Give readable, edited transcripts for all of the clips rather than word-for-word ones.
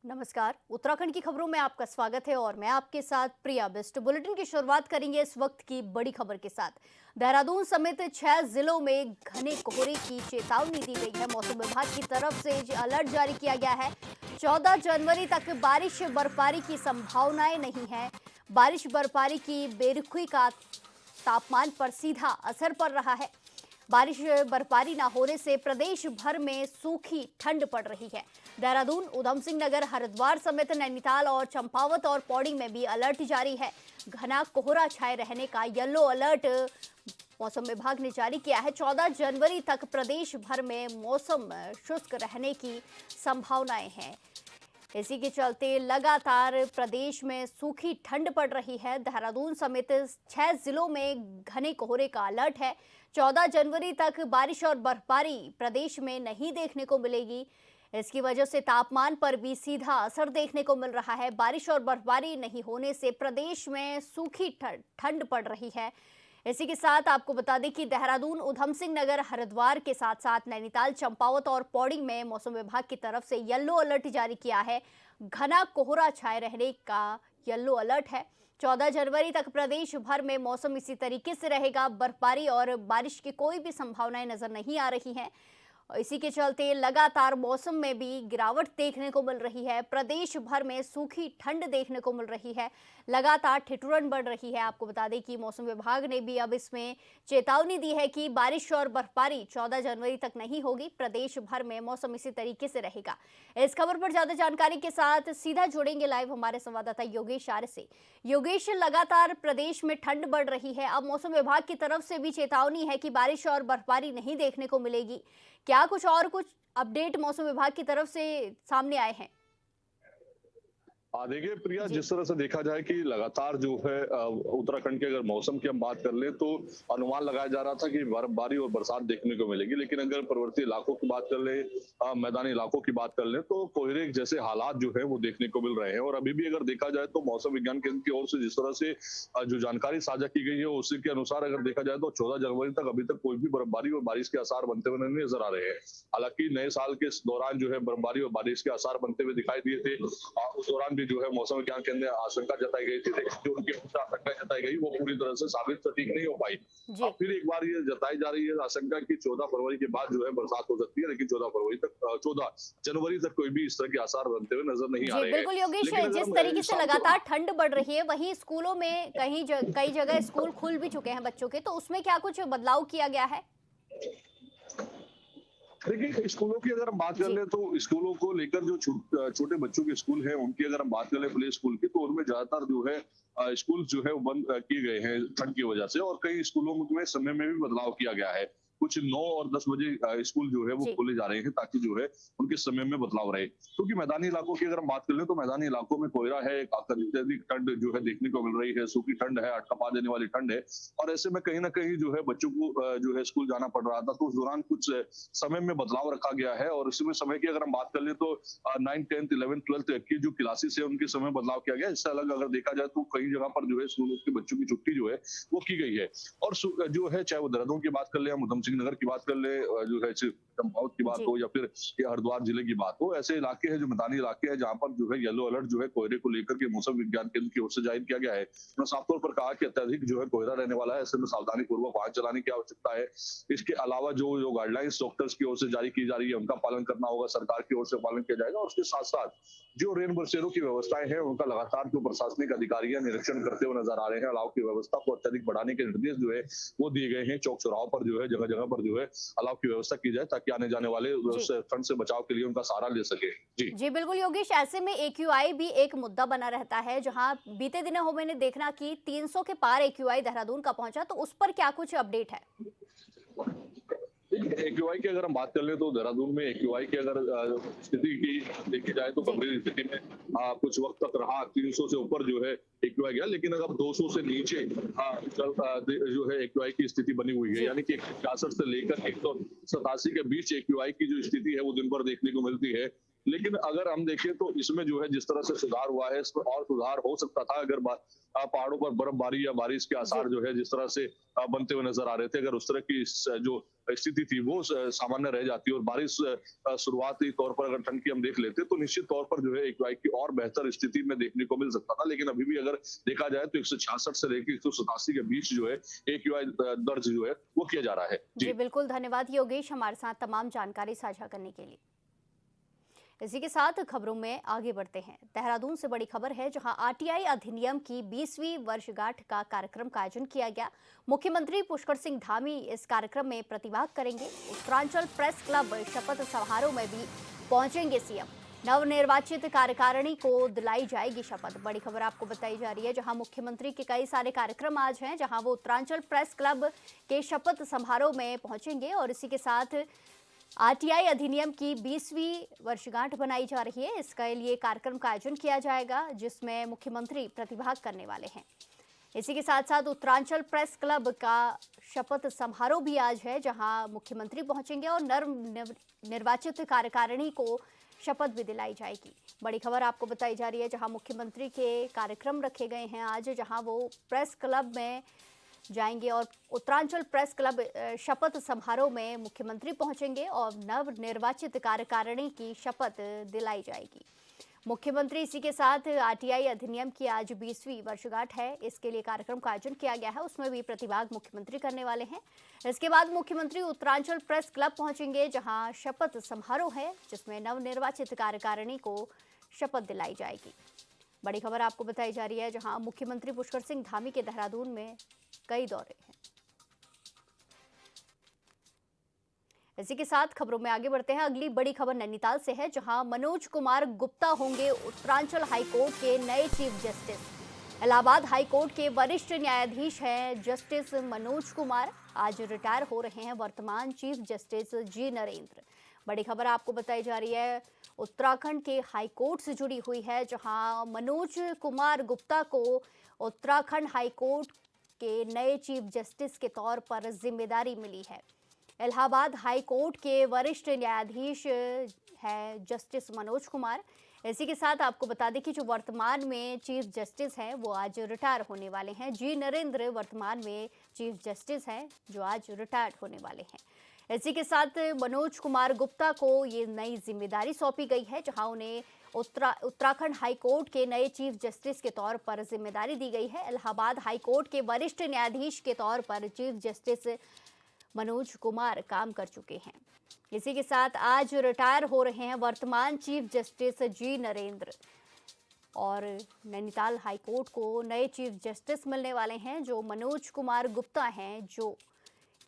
नमस्कार। उत्तराखंड की खबरों में आपका स्वागत है और मैं आपके साथ प्रिया बिस्ट। बुलेटिन की शुरुआत करेंगे इस वक्त की बड़ी खबर के साथ। देहरादून समेत 6 जिलों में घने कोहरे की चेतावनी दी गई है। मौसम विभाग की तरफ से अलर्ट जारी किया गया है। 14 जनवरी तक बारिश बर्फबारी की संभावनाएं नहीं है। बारिश बर्फबारी की बेरुखी का तापमान पर सीधा असर पड़ रहा है। बारिश बर्फबारी न होने से प्रदेश भर में सूखी ठंड पड़ रही है। देहरादून, उधम सिंह नगर, हरिद्वार समेत नैनीताल और चंपावत और पौड़ी में भी अलर्ट जारी है। घना कोहरा छाए रहने का येलो अलर्ट मौसम विभाग ने जारी किया है। 14 जनवरी तक प्रदेश भर में मौसम शुष्क रहने की संभावनाएं हैं। इसी के चलते लगातार प्रदेश में सूखी ठंड पड़ रही है। देहरादून समेत 6 जिलों में घने कोहरे का अलर्ट है। 14 जनवरी तक बारिश और बर्फबारी प्रदेश में नहीं देखने को मिलेगी। इसकी वजह से तापमान पर भी सीधा असर देखने को मिल रहा है। बारिश और बर्फबारी नहीं होने से प्रदेश में सूखी ठंड पड़ रही है। इसी के साथ आपको बता दें कि देहरादून, उधम सिंह नगर, हरिद्वार के साथ साथ नैनीताल, चंपावत और पौड़ी में मौसम विभाग की तरफ से येलो अलर्ट जारी किया है। घना कोहरा छाए रहने का येलो अलर्ट है। 14 जनवरी तक प्रदेश भर में मौसम इसी तरीके से रहेगा। बर्फबारी और बारिश की कोई भी संभावनाएं नजर नहीं आ रही हैं। इसी के चलते लगातार मौसम में भी गिरावट देखने को मिल रही है। प्रदेश भर में सूखी ठंड देखने को मिल रही है। लगातार ठिठुरन बढ़ रही है। आपको बता दें कि मौसम विभाग ने भी अब इसमें चेतावनी दी है कि बारिश और बर्फबारी 14 जनवरी तक नहीं होगी। प्रदेश भर में मौसम इसी तरीके से रहेगा। इस खबर पर ज्यादा जानकारी के साथ सीधा जुड़ेंगे लाइव हमारे संवाददाता योगेश आर्य से। योगेश, लगातार प्रदेश में ठंड बढ़ रही है। अब मौसम विभाग की तरफ से भी चेतावनी है कि बारिश और बर्फबारी नहीं देखने को मिलेगी। क्या कुछ अपडेट मौसम विभाग की तरफ से सामने आए हैं? देखिए प्रिया, जी। जिस तरह से देखा जाए कि लगातार जो है उत्तराखंड के अगर मौसम की हम बात कर ले तो अनुमान लगाया जा रहा था कि बर्फबारी और बरसात देखने को मिलेगी, लेकिन अगर पर्वतीय इलाकों की बात कर ले, मैदानी इलाकों की बात कर ले, तो कोहरे जैसे हालात जो है वो देखने को मिल रहे हैं। और अभी भी अगर देखा जाए तो मौसम विज्ञान केंद्र की ओर से जिस तरह से जो जानकारी साझा की गई है उसी के अनुसार अगर देखा जाए तो 14 जनवरी तक अभी तक कोई भी बर्फबारी और बारिश के आसार बनते हुए नहीं नजर आ रहे हैं। हालांकि नए साल के दौरान जो है बर्फबारी और बारिश के आसार बनते हुए दिखाई दिए थे। उस दौरान भी जो है मौसम विज्ञान केंद्र ने आशंका जताई गई थी, लेकिन जो उनकी आशंका जताई गई वो पूरी तरह से साबित सटीक नहीं हो पाई। जी। अब फिर एक बार ये जताई जा रही है आशंका कि 14 फरवरी के बाद जो है बरसात हो सकती है, लेकिन 14 जनवरी तक कोई भी इस तरह के आसार बनते हुए नजर नहीं आ जी, रहे हैं। बिल्कुल योगेश, लेकिन अगर जिस हम तरीके से शाम को लगातार ठंड बढ़ रही है, वहीं स्कूलों में कई जगह स्कूल खुल भी चुके हैं बच्चों के, तो उसमें क्या कुछ बदलाव किया गया है? देखिए, स्कूलों की अगर हम बात कर जी। ले तो स्कूलों को लेकर जो छोटे बच्चों के स्कूल हैं उनकी अगर हम बात कर ले प्ले स्कूल की, तो उनमें ज्यादातर जो है स्कूल जो है वो बंद किए गए हैं ठंड की वजह से। और कई स्कूलों में समय में भी बदलाव किया गया है। कुछ 9 और 10 बजे स्कूल जो है वो जी। खोले जा रहे हैं ताकि जो है उनके समय में बदलाव रहे। क्योंकि मैदानी इलाकों की अगर हम बात कर ले तो मैदानी इलाकों में कोहरा है, अत्यधिक ठंड जो है देखने को मिल रही है, सूखी ठंड है, अटकपा देने वाली ठंड है। और ऐसे में कहीं ना कहीं जो है बच्चों को जो है स्कूल जाना पड़ रहा था, तो उस दौरान कुछ समय में बदलाव रखा गया है। और इसमें समय की अगर हम बात कर ले तो 9th 10th 11th 12th की जो क्लासेस है उनके समय बदलाव किया गया है। इससे अलग अगर देखा जाए तो कई जगह पर जो है स्कूलों के बच्चों की छुट्टी जो है वो की गई है। और जो है चाहे वो देहरादून की बात कर ले, हम उधम सिंह नगर की बात कर ले, जो है चंपावत की बात जी। हो या फिर ये हरिद्वार जिले की बात हो, ऐसे इलाके हैं जो मैदानी इलाके हैं जहां पर जो है येलो अलर्ट जो है कोहरे को लेकर के मौसम विज्ञान केंद्र की ओर से जारी किया गया है। उन्होंने साफ तौर पर कहा कि अत्यधिक जो है कोहरा रहने वाला है, ऐसे में सावधानी पूर्वक वाहन चलाने की आवश्यकता है। इसके अलावा जो जो गाइडलाइंस डॉक्टर्स की ओर से जारी की जा रही है उनका पालन करना होगा, सरकार की ओर से पालन किया जाएगा। और उसके साथ साथ जो रेन बसेरों की व्यवस्थाएं हैं उनका लगातार जो प्रशासनिक अधिकारी है निरीक्षण करते हुए नजर आ रहे हैं। अलाव की व्यवस्था को अत्यधिक बढ़ाने के निर्देश जो है वो दिए गए हैं। चौक चौराहों पर जो है जगह जगह पर जो है अलाव की व्यवस्था की जाए ताकि आने जाने वाले जी। ठंड से बचाव के लिए उनका सहारा ले सके। जी। जी, बिल्कुल योगेश, ऐसे में एक्यूआई भी एक मुद्दा बना रहता है, जहां बीते दिनों हो मैंने देखना कि 300 के पार एक्यूआई देहरादून का पहुंचा, तो उस पर क्या कुछ अपडेट है? एक्यूआई की अगर हम बात कर ले तो देहरादून में एक्यूआई की अगर स्थिति की देखी जाए तो जी। गंभीर स्थिति में कुछ वक्त तक रहा। 300 से ऊपर जो है एक्यूआई गया, लेकिन अगर 200 से नीचे जो है एक्यूआई की स्थिति बनी हुई है, जी। यानी कि 166 से लेकर 187 के बीच एक्यूआई की जो स्थिति है वो दिन भर देखने को मिलती है। लेकिन अगर हम देखें तो इसमें जो है जिस तरह से सुधार हुआ है, इसमें और सुधार हो सकता था अगर पहाड़ों पर बर्फबारी या बारिश के जी। आसार जो है जिस तरह से बनते हुए नजर आ रहे थे, अगर उस तरह की जो स्थिति थी वो सामान्य रह जाती और बारिश शुरुआती तौर पर अगर ठंड की हम देख लेते तो निश्चित तौर पर जो है एक की और बेहतर स्थिति में देखने को मिल सकता था। लेकिन अभी भी अगर देखा जाए तो 166 से लेकर 187 के बीच जो है AQI दर्ज जो है वो किया जा रहा है। जी जी। बिल्कुल, धन्यवाद योगेश हमारे साथ तमाम जानकारी साझा करने के लिए। इसी के साथ खबरों में आगे बढ़ते हैं। देहरादून से बड़ी खबर है, जहां आरटीआई अधिनियम की 20वीं वर्षगांठ का कार्यक्रम का आयोजन किया गया। मुख्यमंत्री पुष्कर सिंह धामी इस कार्यक्रम में प्रतिभाग करेंगे। उत्तरांचल प्रेस क्लब शपथ समारोह में भी पहुंचेंगे सीएम। नवनिर्वाचित कार्यकारिणी को दिलाई जाएगी शपथ। बड़ी खबर आपको बताई जा रही है, जहां मुख्यमंत्री के कई सारे कार्यक्रम आज हैं, जहां वो उत्तरांचल प्रेस क्लब के शपथ समारोह में पहुंचेंगे और इसी के साथ आरटीआई अधिनियम की 20वीं वर्षगांठ बनाई जा रही है। इसके लिए कार्यक्रम का आयोजन किया जाएगा, जिसमें मुख्यमंत्री प्रतिभाग करने वाले हैं। इसी के साथ साथ उत्तरांचल प्रेस क्लब का शपथ समारोह भी आज है, जहां मुख्यमंत्री पहुंचेंगे और निर्वाचित कार्यकारिणी को शपथ भी दिलाई जाएगी। बड़ी खबर आपको बताई जा रही है, जहां मुख्यमंत्री के कार्यक्रम रखे गए हैं आज, जहां वो प्रेस क्लब में जाएंगे और उत्तरांचल प्रेस क्लब शपथ समारोह में मुख्यमंत्री पहुंचेंगे और नव निर्वाचित कार्यकारिणी की शपथ दिलाई जाएगी। मुख्यमंत्री इसी के साथ आरटीआई अधिनियम की आज 20वीं वर्षगांठ है, इसके लिए कार्यक्रम का आयोजन किया गया है, उसमें भी प्रतिभाग मुख्यमंत्री करने वाले हैं। इसके बाद मुख्यमंत्री उत्तरांचल प्रेस क्लब पहुंचेंगे, जहां शपथ समारोह है, जिसमें नवनिर्वाचित कार्यकारिणी को शपथ दिलाई जाएगी। बड़ी खबर आपको बताई जा रही है, जहां मुख्यमंत्री पुष्कर सिंह धामी के देहरादून में कई दौरे हैं। इसी के साथ खबरों में आगे बढ़ते हैं। अगली बड़ी खबर नैनीताल से है, जहां मनोज कुमार गुप्ता होंगे उत्तरांचल हाईकोर्ट के नए चीफ जस्टिस। इलाहाबाद हाईकोर्ट के वरिष्ठ न्यायाधीश हैं जस्टिस मनोज कुमार, आज रिटायर हो रहे हैं वर्तमान चीफ जस्टिस जी नरेंद्र। बड़ी खबर आपको बताई जा रही है, उत्तराखंड के हाईकोर्ट से जुड़ी हुई है, जहां मनोज कुमार गुप्ता को उत्तराखंड हाईकोर्ट के नए चीफ जस्टिस के तौर पर जिम्मेदारी मिली है। इलाहाबाद हाई कोर्ट के वरिष्ठ न्यायाधीश हैं जस्टिस मनोज कुमार। इसी के साथ आपको बता दें कि जो वर्तमान में चीफ जस्टिस हैं वो आज रिटायर होने वाले हैं। जी नरेंद्र वर्तमान में चीफ जस्टिस हैं, जो आज रिटायर होने वाले हैं। इसी के साथ मनोज कुमार गुप्ता को ये नई जिम्मेदारी सौंपी गई है, जहां उन्हें उत्तराखंड हाई कोर्ट के नए चीफ जस्टिस के तौर पर जिम्मेदारी दी गई है। इलाहाबाद हाई कोर्ट के वरिष्ठ न्यायाधीश के तौर पर चीफ जस्टिस मनोज कुमार काम कर चुके हैं। इसी के साथ आज रिटायर हो रहे हैं वर्तमान चीफ जस्टिस जी नरेंद्र और नैनीताल हाई कोर्ट को नए चीफ जस्टिस मिलने वाले हैं, जो मनोज कुमार गुप्ता हैं, जो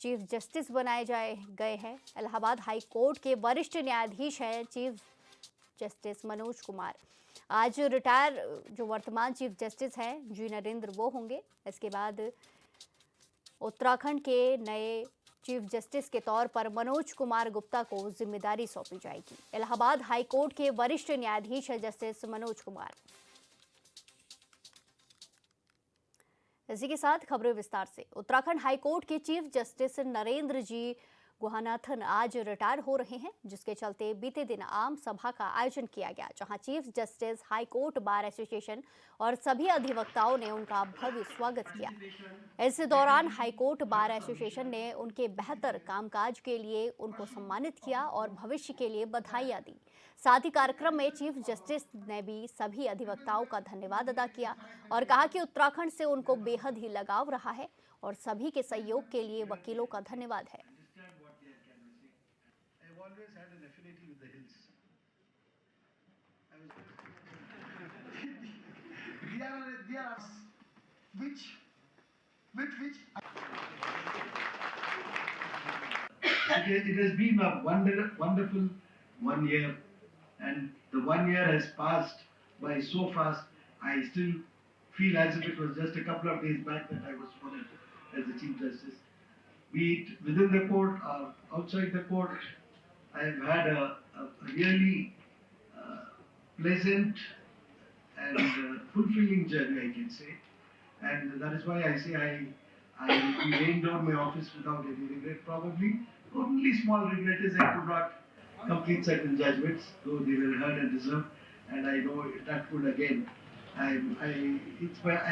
चीफ जस्टिस बनाए गए हैं। इलाहाबाद हाई कोर्ट के वरिष्ठ न्यायाधीश हैं चीफ जस्टिस मनोज कुमार। आज रिटायर जो वर्तमान चीफ जस्टिस हैं जी नरेंद्र वो होंगे। इसके बाद उत्तराखंड के नए चीफ जस्टिस के तौर पर मनोज कुमार गुप्ता को जिम्मेदारी सौंपी जाएगी। इलाहाबाद हाई कोर्ट के वरिष्ठ न्यायाधीश है जस्टिस मनोज कुमार। इसी के साथ खबरें विस्तार से। उत्तराखंड हाई कोर्ट के चीफ जस्टिस नरेंद्र जी गुहानाथन आज रिटायर हो रहे हैं, जिसके चलते बीते दिन आम सभा का आयोजन किया गया, जहां chief justice high court bar association और सभी अधिवक्ताओं ने उनका भव्य स्वागत किया। इस दौरान हाई कोर्ट बार एसोसिएशन ने उनके बेहतर कामकाज के लिए उनको सम्मानित किया और भविष्य के लिए बधाइयां दी। साथ ही कार्यक्रम में चीफ जस्टिस ने भी सभी अधिवक्ताओं का धन्यवाद अदा किया और कहा कि उत्तराखंड से उनको बेहद ही लगाव रहा है और सभी के सहयोग के लिए वकीलों का धन्यवाद है। Always had an affinity with the hills. They are which it has been a wonderful 1 year, and the 1 year has passed by so fast. I still feel as if it was just a couple of days back that I was sworn as the Chief Justice. Be it within the court or outside the court, I have had a really pleasant and fulfilling journey, I can say. And that is why I say I will be laying down my office without any regret. Probably only small regret is I could not complete certain judgments, though they were heard and deserved, and I know that would again, I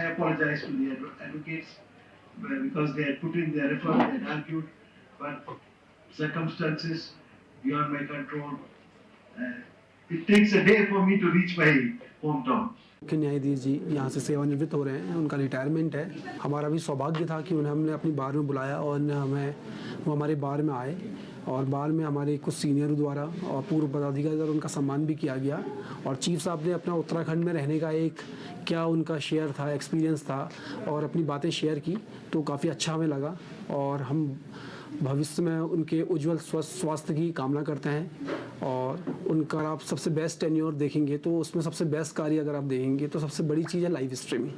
apologize to the advocates because they had put in their effort, they had argued, but circumstances beyond my control. It takes a day for me to reach my hometown. मुख्य न्यायाधीश जी यहाँ से सेवानिवृत्त हो रहे हैं, उनका retirement है। हमारा भी सौभाग्य था कि उन्हें हमने अपनी बार में बुलाया और वो हमारे बार में आए और बार में हमारे कुछ सीनियरों द्वारा और पूर्व पदाधिकारी द्वारा उनका सम्मान भी किया गया। और चीफ साहब ने अपना उत्तराखंड में रहने का एक क्या उनका शेयर था, एक्सपीरियंस था और अपनी बातें शेयर की, तो काफ़ी अच्छा हमें लगा। और हम भविष्य में उनके उज्जवल स्वास्थ्य की कामना करते हैं। और उनका आप सबसे बेस्ट टेन्योर देखेंगे तो उसमें सबसे बेस्ट कार्य अगर आप देखेंगे तो सबसे बड़ी चीज़ है लाइव स्ट्रीमिंग।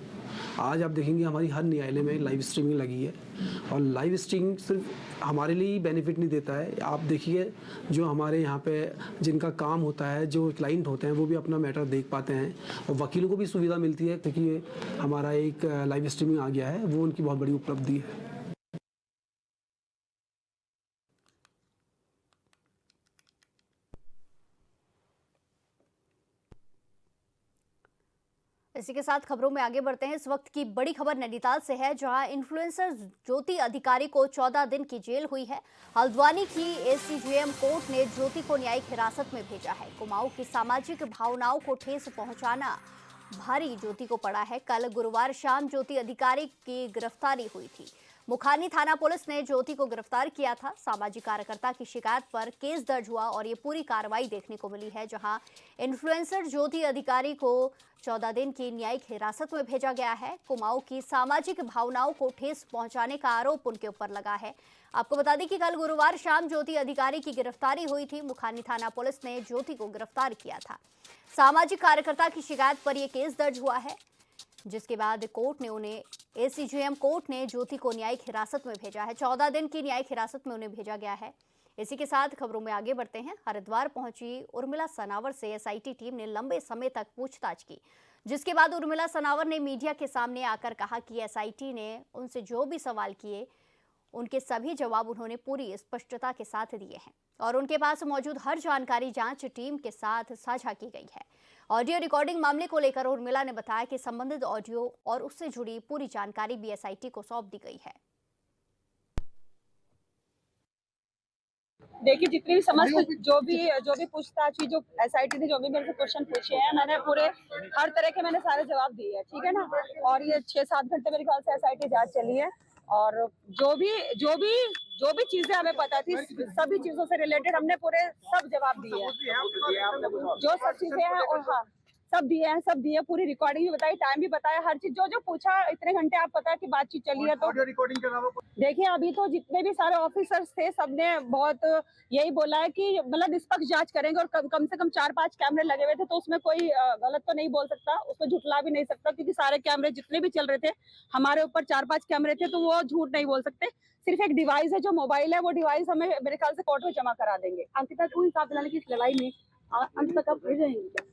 आज आप देखेंगे हमारी हर न्यायालय में लाइव स्ट्रीमिंग लगी है और लाइव स्ट्रीमिंग सिर्फ हमारे लिए ही बेनिफिट नहीं देता है। आप देखिए जो हमारे यहाँ पे जिनका काम होता है, जो क्लाइंट होते हैं, वो भी अपना मैटर देख पाते हैं और वकीलों को भी सुविधा मिलती है क्योंकि हमारा एक लाइव स्ट्रीमिंग आ गया है, वो उनकी बहुत बड़ी उपलब्धि है। इसी के साथ खबरों में आगे बढ़ते हैं। इस वक्त की बड़ी खबर नैनीताल से है, जहां इन्फ्लुएंसर ज्योति अधिकारी को 14 दिन की जेल हुई है। हल्द्वानी की एसीजेएम कोर्ट ने ज्योति को न्यायिक हिरासत में भेजा है। कुमाऊं की सामाजिक भावनाओं को ठेस पहुंचाना भारी ज्योति को पड़ा है। कल गुरुवार शाम ज्योति अधिकारी की गिरफ्तारी हुई थी। मुखानी थाना पुलिस ने ज्योति को गिरफ्तार किया था। सामाजिक कार्यकर्ता की शिकायत पर केस दर्ज हुआ और ये पूरी कार्रवाई देखने को मिली है, जहां इन्फ्लुएंसर ज्योति अधिकारी को 14 दिन की न्यायिक हिरासत में भेजा गया है। कुमाऊं की सामाजिक भावनाओं को ठेस पहुंचाने का आरोप उनके ऊपर लगा है। आपको बता दें कि कल गुरुवार शाम ज्योति अधिकारी की गिरफ्तारी हुई थी। मुखानी थाना पुलिस ने ज्योति को गिरफ्तार किया था। सामाजिक कार्यकर्ता की शिकायत पर यह केस दर्ज हुआ है, जिसके बाद एसीजेएम कोर्ट ने ज्योति को न्यायिक हिरासत में भेजा है। 14 दिन की न्यायिक हिरासत में उन्हें भेजा गया है। इसी के साथ खबरों में आगे बढ़ते हैं। हरिद्वार पहुंची उर्मिला सनावर से एसआईटी टीम ने लंबे समय तक पूछताछ की, जिसके बाद उर्मिला सनावर ने मीडिया के सामने आकर कहा कि एसआईटी ने उनसे जो भी सवाल किए, उनके सभी जवाब उन्होंने पूरी स्पष्टता के साथ दिए हैं और उनके पास मौजूद हर जानकारी जांच टीम के साथ साझा की गई है। ऑडियो रिकॉर्डिंग मामले को लेकर उर्मिला ने बताया कि संबंधित ऑडियो और उससे जुड़ी पूरी जानकारी भी एसआईटी को सौंप दी गई है। देखिए, जितनी भी समस्त जो भी पूछताछ हुई, जो एसआईटी ने जो भी मेरे से क्वेश्चन पूछे हैं, मैंने पूरे हर तरह के मैंने सारे जवाब दिए हैं, ठीक है ना। और ये 6-7 घंटे मेरे ख्याल से एसआईटी जांच चली है और जो भी चीजें हमें पता थी, सभी चीजों से रिलेटेड हमने पूरे सब जवाब दिए हैं। जो सब चीजें हैं और हाँ सब दिए, पूरी रिकॉर्डिंग भी बताई, टाइम भी बताया, हर चीज जो पूछा। इतने घंटे आप पता है कि बातचीत चली है। तो ऑडियो रिकॉर्डिंग के अलावा देखिए, अभी तो जितने भी सारे ऑफिसर्स थे, सबने बहुत यही बोला है कि मतलब निष्पक्ष जांच करेंगे और कम से कम 4-5 कैमरे लगे हुए थे, तो उसमें कोई गलत तो नहीं बोल सकता, उसमें झुटला भी नहीं सकता, क्योंकि सारे कैमरे जितने भी चल रहे थे, हमारे ऊपर 4-5 कैमरे थे, तो वो झूठ नहीं बोल सकते। सिर्फ एक डिवाइस है, जो मोबाइल है, वो डिवाइस हमें मेरे ख्याल से कोर्ट में जमा करा देंगे। अंकिता को इंसाफ दिलाने की इस लड़ाई में अंकिता कब रहेंगी क्या?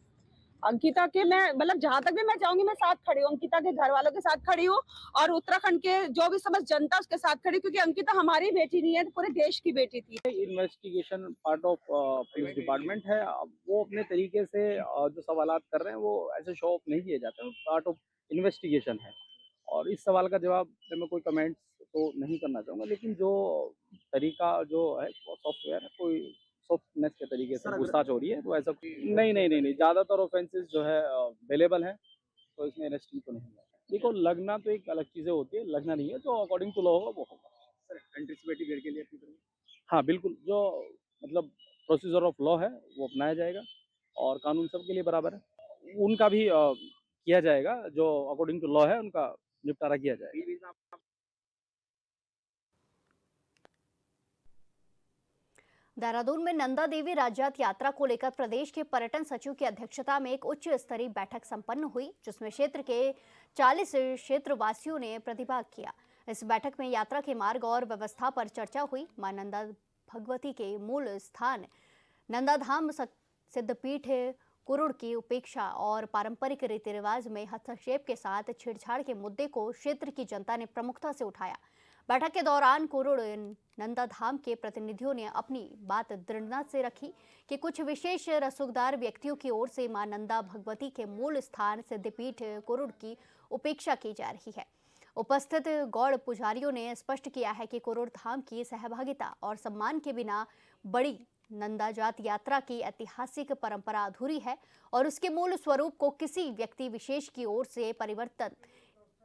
अंकिता के मैं मतलब जहां तक भी मैं चाहूंगी, मैं साथ खड़ी हूँ, अंकिता के घर वालों के साथ खड़ी हूँ और उत्तराखंड के जो भी समस्त जनता उसके साथ खड़ी, क्योंकि अंकिता हमारी बेटी नहीं है, पूरे देश की बेटी थी। Investigation part of police department है। वो अपने तरीके से जो सवालात कर रहे हैं वो ऐसे शो ऑफ नहीं किए जाते हैं, पार्ट ऑफ इन्वेस्टिगेशन है। और इस सवाल का जवाब मैं कोई कमेंट्स तो नहीं करना चाहूँगा, लेकिन जो तरीका जो है सॉफ्टवेयर है, कोई सॉफ्टनेस के तरीके से पूछताछ हो रही है, तो ऐसा नहीं। ज़्यादातर ऑफेंसेस जो है अवेलेबल है, तो इसमें अरेस्टिंग तो नहीं है। देखो, लगना तो एक अलग चीज़ें होती है, लगना नहीं है, जो अकॉर्डिंग टू लॉ होगा वो होगा। सर, एंटीसिपेटरी बेल के लिए अपनी तरफ हाँ बिल्कुल, जो मतलब प्रोसीजर ऑफ लॉ है वो अपनाया जाएगा और कानून सबके लिए बराबर है। उनका भी किया जाएगा, जो अकॉर्डिंग टू लॉ है उनका निपटारा किया जाएगा। देहरादून में नंदा देवी राज्यात यात्रा को लेकर प्रदेश के पर्यटन सचिव की अध्यक्षता में एक उच्च स्तरीय बैठक संपन्न हुई, जिसमें क्षेत्र के 40 क्षेत्रवासियों ने प्रतिभाग किया। इस बैठक में यात्रा के मार्ग और व्यवस्था पर चर्चा हुई। मां नंदा भगवती के मूल स्थान नंदाधाम सिद्धपीठ कुरुड़ की उपेक्षा और पारंपरिक रीति रिवाज में हस्तक्षेप के साथ छेड़छाड़ के मुद्दे को क्षेत्र की जनता ने प्रमुखता से उठाया। बैठक के दौरान कुरुड़ नंदा धाम के प्रतिनिधियों ने अपनी बात दृढ़ता से रखी कि कुछ विशेष रसूखदार व्यक्तियों की ओर से मां नंदा भगवती के मूल स्थान सिद्धिपीठ कुरुड़ की उपेक्षा की जा रही है। उपस्थित गौड़ पुजारियों ने स्पष्ट किया है कि कुरुड़ धाम की सहभागिता और सम्मान के बिना बड़ी नंदा जात यात्रा की ऐतिहासिक परंपरा अधूरी है और उसके मूल स्वरूप को किसी व्यक्ति विशेष की ओर से परिवर्तन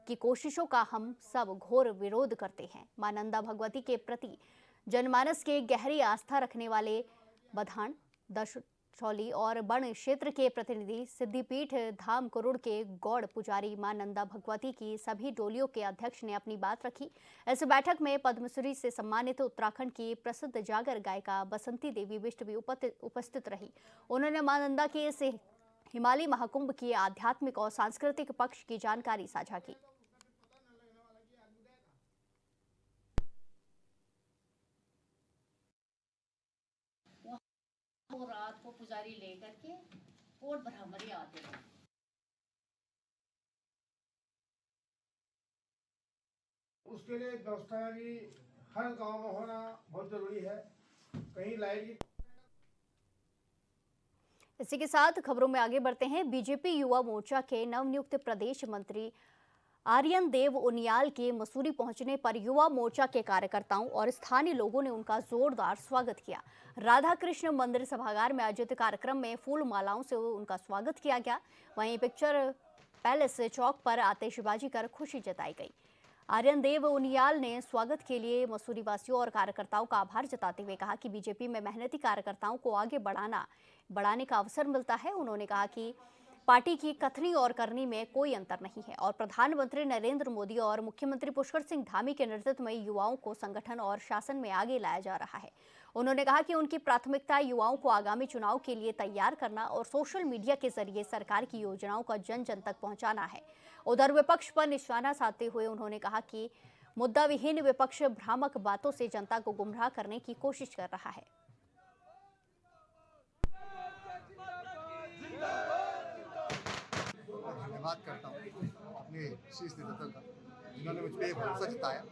की कोशिशों का हम सब घोर विरोध करते हैं। मां नंदा भगवती के प्रति जनमानस के गहरी आस्था रखने वाले बधान, दशचौली और बण क्षेत्र के प्रतिनिधि सिद्धिपीठ धाम कुरुड़ के गौड़ पुजारी मां नंदा भगवती की सभी डोलियों के अध्यक्ष ने अपनी बात रखी। इस बैठक में पद्मश्री से सम्मानित उत्तराखंड की प्रसिद्ध जागर गायिका बसंती देवी बिष्ट भी उपस्थित रही। उन्होंने मां नंदा के इस हिमालय महाकुंभ की आध्यात्मिक और सांस्कृतिक पक्ष की जानकारी साझा की। वो रात को पुजारी लेकर के कोट ब्राह्मणी आते हैं। उसके लिए व्यवस्था भी हर गांव में होना बहुत जरूरी है। कहीं लाइट की। इसी के साथ खबरों में आगे बढ़ते हैं। बीजेपी युवा मोर्चा के नवनियुक्त प्रदेश मंत्री आर्यन देव उनियाल के मसूरी पहुंचने पर युवा मोर्चा के कार्यकर्ताओं और स्थानीय लोगों ने उनका जोरदार स्वागत किया। राधा कृष्ण मंदिर सभागार में आयोजित कार्यक्रम में फूल मालाओं से उनका स्वागत किया गया। वहीं पिक्चर पैलेस चौक पर आतिशबाजी कर खुशी जताई गई। आर्यन देव उनियाल ने स्वागत के लिए मसूरी वासियों और कार्यकर्ताओं का आभार जताते हुए कहा कि बीजेपी में मेहनती कार्यकर्ताओं को आगे बढ़ाने का अवसर मिलता है। उन्होंने कहा कि पार्टी की कथनी और करनी में कोई अंतर नहीं है और प्रधानमंत्री नरेंद्र मोदी और मुख्यमंत्री पुष्कर सिंह धामी के नेतृत्व में युवाओं को संगठन और शासन में आगे लाया जा रहा है। उन्होंने कहा कि उनकी प्राथमिकता युवाओं को आगामी चुनाव के लिए तैयार करना और सोशल मीडिया के जरिए सरकार की योजनाओं का जन जन तक पहुंचाना है। उधर विपक्ष पर निशाना साधते हुए उन्होंने कहा कि मुद्दा विहीन विपक्ष भ्रामक बातों से जनता को गुमराह करने की कोशिश कर रहा है। धन्यवाद करता हूँ अपने शीर्ष नेतृत्व का, जिन्होंने मुझ पर भरोसा जताया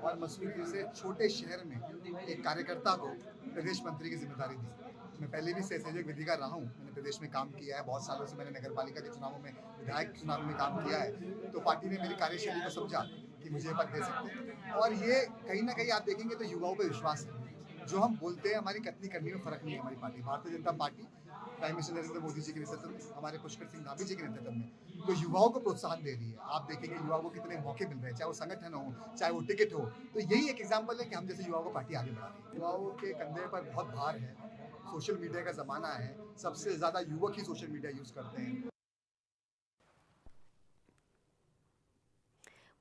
और मसूरी जैसे छोटे शहर में एक कार्यकर्ता को प्रदेश मंत्री की जिम्मेदारी दी। मैं पहले भी सहसंयोजक विधिकार रहा हूँ, मैंने प्रदेश में काम किया है, बहुत सालों से मैंने नगर पालिका के चुनावों में, विधायक चुनाव में काम किया है। तो पार्टी ने मेरी कार्यशैली को समझा कि मुझे पद दे सकते हैं और ये कहीं ना कहीं आप देखेंगे तो युवाओं पर विश्वास है। जो हम बोलते हैं हमारी कथनी करनी में फर्क नहीं है। हमारी party Bharatiya Janata party prime minister Narendra Modi ji के नेतृत्व में, हमारे पुष्कर सिंह धामी जी के नेतृत्व में तो युवाओं को प्रोत्साहन दे रही है। आप देखेंगे युवाओं को कितने मौके मिल रहे हैं, चाहे वो संगठन हो, चाहे वो टिकट हो। तो यही एक एग्जाम्पल है कि हम जैसे युवाओं को पार्टी आगे बढ़ा रही है। युवाओं के कंधे पर बहुत भार है। सोशल मीडिया का जमाना है, सबसे ज्यादा युवक ही सोशल मीडिया यूज करते हैं।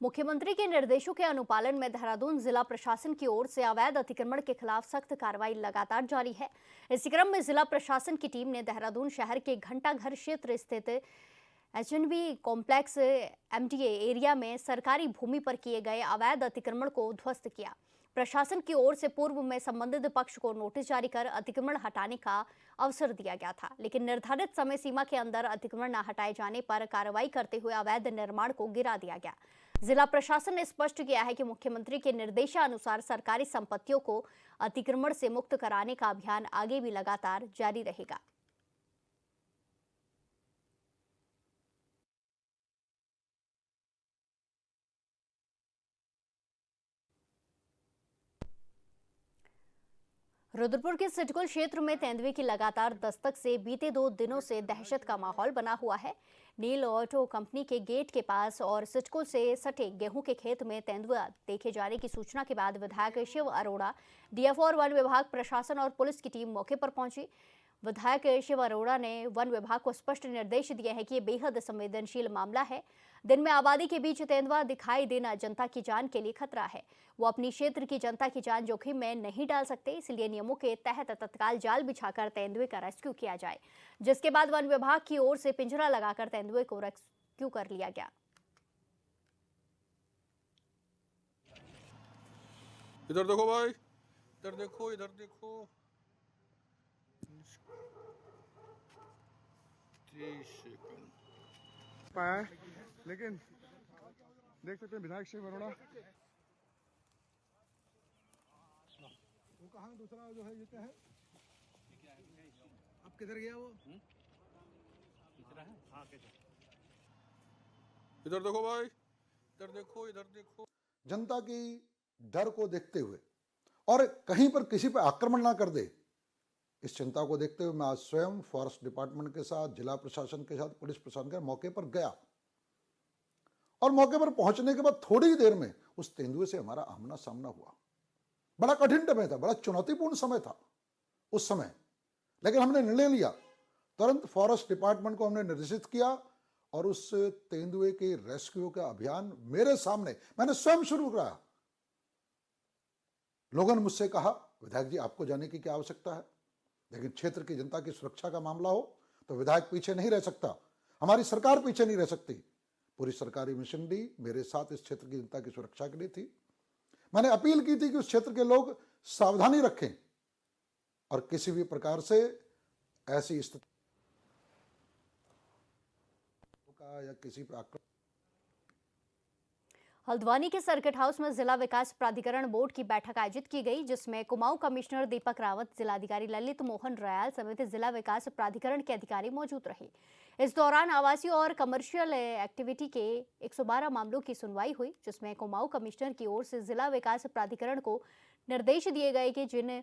मुख्यमंत्री के निर्देशों के अनुपालन में देहरादून जिला प्रशासन की ओर से अवैध अतिक्रमण के खिलाफ सख्त कार्रवाई लगातार जारी है। इसी क्रम में जिला प्रशासन की टीम ने देहरादून शहर के घंटाघर क्षेत्र स्थित एचएनबी कॉम्प्लेक्स एमटीए एरिया में सरकारी भूमि पर किए गए अवैध अतिक्रमण को ध्वस्त किया। प्रशासन की ओर से पूर्व में संबंधित पक्ष को नोटिस जारी कर अतिक्रमण हटाने का अवसर दिया गया था, लेकिन निर्धारित समय सीमा के अंदर अतिक्रमण न हटाए जाने पर कार्रवाई करते हुए अवैध निर्माण को गिरा दिया गया। जिला प्रशासन ने स्पष्ट किया है कि मुख्यमंत्री के निर्देशानुसार सरकारी संपत्तियों को अतिक्रमण से मुक्त कराने का अभियान आगे भी लगातार जारी रहेगा। रुद्रपुर के सिटकुल क्षेत्र में तेंदुए की लगातार दस्तक से बीते 2 दिनों से दहशत का माहौल बना हुआ है। नील ऑटो कंपनी के गेट के पास और सिटकुल से सटे गेहूं के खेत में तेंदुआ देखे जाने की सूचना के बाद विधायक शिव अरोड़ा, डीएफओ और वन विभाग प्रशासन और पुलिस की टीम मौके पर पहुंची। विधायक शिव अरोड़ा ने वन विभाग को स्पष्ट निर्देश दिए हैं कि ये बेहद संवेदनशील मामला है। दिन में आबादी के बीच तेंदुआ दिखाई देना जनता की जान के लिए खतरा है। वो अपनी क्षेत्र की जनता की जान जोखिम में नहीं डाल सकते, इसलिए नियमों के तहत तत्काल जाल बिछाकर तेंदुए का रेस्क्यू किया जाए, जिसके बाद वन विभाग की ओर से पिंजरा लगाकर तेंदुए को रेस्क्यू कर लिया गया। इधर देखो भाई, इधर देखो, इधर देखो। 30 सेकंड पाया, लेकिन देख सकते हैं विधायक शिव अरोड़ा वो कहाँ दूसरा जो है ये है अब किधर गया वो इधर देखो भाई, इधर देखो, इधर देखो। जनता की डर को देखते हुए और कहीं पर किसी पर आक्रमण ना कर दे, इस चिंता को देखते हुए मैं आज स्वयं फॉरेस्ट डिपार्टमेंट के साथ, जिला प्रशासन के साथ, पुलिस प्रशासन के मौके पर गया और मौके पर पहुंचने के बाद थोड़ी ही देर में उस तेंदुए से हमारा आमना सामना हुआ। बड़ा कठिन समय था, बड़ा चुनौतीपूर्ण समय था उस समय, लेकिन हमने निर्णय लिया, तुरंत फॉरेस्ट डिपार्टमेंट को हमने निर्देशित किया और उस तेंदुए के रेस्क्यू का अभियान मेरे सामने मैंने स्वयं शुरू कराया। लोगों ने मुझसे कहा, विधायक जी आपको जाने की क्या आवश्यकता है, लेकिन क्षेत्र की जनता की सुरक्षा का मामला हो तो विधायक पीछे नहीं रह सकता, हमारी सरकार पीछे नहीं रह सकती। पूरी सरकारी मशीनरी मेरे साथ इस क्षेत्र की जनता की सुरक्षा के लिए थी। मैंने अपील की थी कि उस क्षेत्र के लोग सावधानी रखें और किसी भी प्रकार से ऐसी स्थिति का या किसी पर आक्रमण। हल्द्वानी के सर्किट हाउस में जिला विकास प्राधिकरण बोर्ड की बैठक आयोजित की गई, जिसमें कुमाऊं कमिश्नर दीपक रावत, जिलाधिकारी ललित मोहन रयाल समेत जिला विकास प्राधिकरण के अधिकारी मौजूद रहे। इस दौरान आवासीय और कमर्शियल एक्टिविटी के 112 मामलों की सुनवाई हुई, जिसमें कुमाऊं कमिश्नर की ओर से जिला विकास प्राधिकरण को निर्देश दिए गए कि जिन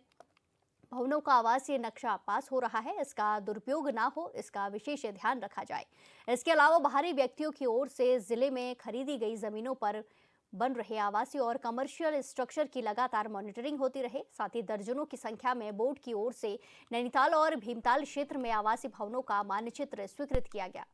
भवनों का आवासीय नक्शा पास हो रहा है इसका दुरुपयोग ना हो, इसका विशेष ध्यान रखा जाए। इसके अलावा बाहरी व्यक्तियों की ओर से जिले में खरीदी गई जमीनों पर बन रहे आवासीय और कमर्शियल स्ट्रक्चर की लगातार मॉनिटरिंग होती रहे। साथ ही दर्जनों की संख्या में बोर्ड की ओर से नैनीताल और भीमताल क्षेत्र में आवासीय भवनों का मानचित्र स्वीकृत किया गया।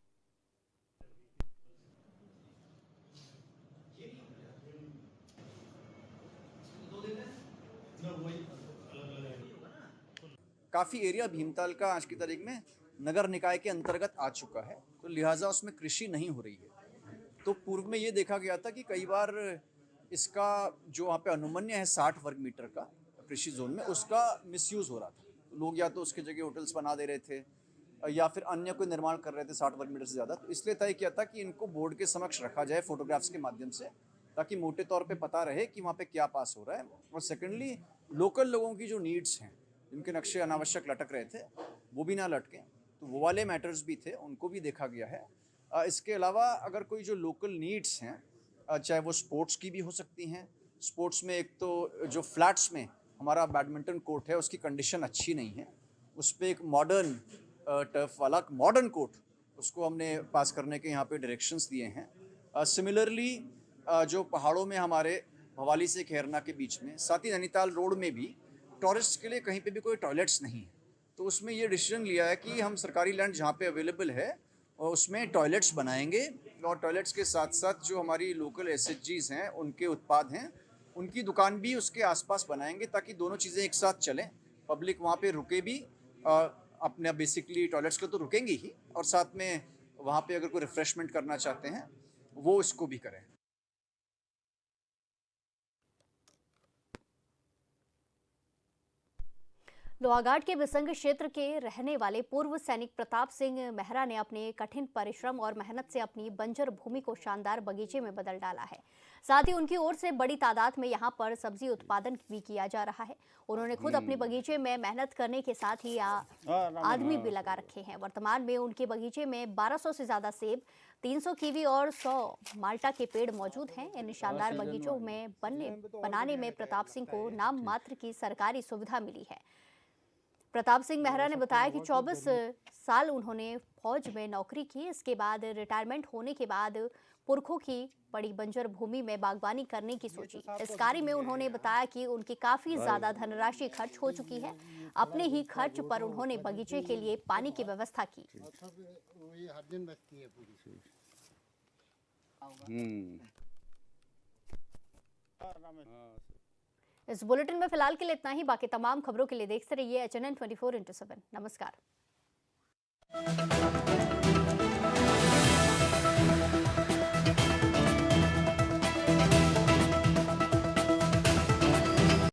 काफ़ी एरिया भीमताल का आज की तारीख में नगर निकाय के अंतर्गत आ चुका है, तो लिहाजा उसमें कृषि नहीं हो रही है। तो पूर्व में ये देखा गया था कि कई बार इसका जो वहाँ पे अनुमन्य है 60 वर्ग मीटर का कृषि जोन में, उसका मिसयूज़ हो रहा था। तो लोग या तो उसके जगह होटल्स बना दे रहे थे या फिर अन्य कोई निर्माण कर रहे थे 60 वर्ग मीटर से ज़्यादा। तो इसलिए तय किया था कि इनको बोर्ड के समक्ष रखा जाए फोटोग्राफ्स के माध्यम से, ताकि मोटे तौर पर पता रहे कि वहाँ पर क्या पास हो रहा है। और सेकेंडली लोकल लोगों की जो नीड्स हैं, जिनके नक्शे अनावश्यक लटक रहे थे, वो भी ना लटकें, तो वो वाले मैटर्स भी थे, उनको भी देखा गया है। इसके अलावा अगर कोई जो लोकल नीड्स हैं, चाहे वो स्पोर्ट्स की भी हो सकती हैं। स्पोर्ट्स में एक तो जो फ्लैट्स में हमारा बैडमिंटन कोर्ट है उसकी कंडीशन अच्छी नहीं है, उस पर एक मॉडर्न टर्फ वाला मॉडर्न कोर्ट उसको हमने पास करने के यहाँ पे डायरेक्शंस दिए हैं। सिमिलरली जो पहाड़ों में हमारे भवाली से खैरना के बीच में, साथ ही नैनीताल रोड में भी टूरिस्ट के लिए कहीं पे भी कोई टॉयलेट्स नहीं है, तो उसमें ये डिसीजन लिया है कि हम सरकारी लैंड जहाँ पे अवेलेबल है और उसमें टॉयलेट्स बनाएंगे, और टॉयलेट्स के साथ साथ जो हमारी लोकल एसएचजीज हैं, उनके उत्पाद हैं, उनकी दुकान भी उसके आसपास बनाएंगे, ताकि दोनों चीज़ें एक साथ चलें। पब्लिक वहाँ पे रुके भी, अपने बेसिकली टॉयलेट्स के तो रुकेंगे ही, और साथ में वहाँ पे अगर कोई रिफ्रेशमेंट करना चाहते हैं वो इसको भी करें। लोहाघाट के बिसंग क्षेत्र के रहने वाले पूर्व सैनिक प्रताप सिंह मेहरा ने अपने कठिन परिश्रम और मेहनत से अपनी बंजर भूमि को शानदार बगीचे में बदल डाला है। साथ ही उनकी ओर से बड़ी तादाद में यहां पर सब्जी उत्पादन भी किया जा रहा है। उन्होंने खुद अपने बगीचे में मेहनत करने के साथ ही आदमी भी लगा रखे हैं। वर्तमान में उनके बगीचे में 1200 से ज्यादा सेब, 300 कीवी और 100 माल्टा के पेड़ मौजूद हैं। इन शानदार बगीचों में बनाने में प्रताप सिंह को नाम मात्र की सरकारी सुविधा मिली है। प्रताप सिंह मेहरा ने बताया कि 24 साल उन्होंने फौज में नौकरी की। इसके बाद रिटायरमेंट होने के बाद पुरखों की बड़ी बंजर भूमि में बागवानी करने की सोची। इस कार्य में उन्होंने बताया कि उनकी काफी ज्यादा धनराशि खर्च हो चुकी है। अपने ही खर्च पर उन्होंने बगीचे के लिए पानी की व्यवस्था की। इस बुलेटिन में फिलहाल के लिए इतना ही। बाकी तमाम खबरों के लिए देखते रहिए HNN 24/7। नमस्कार।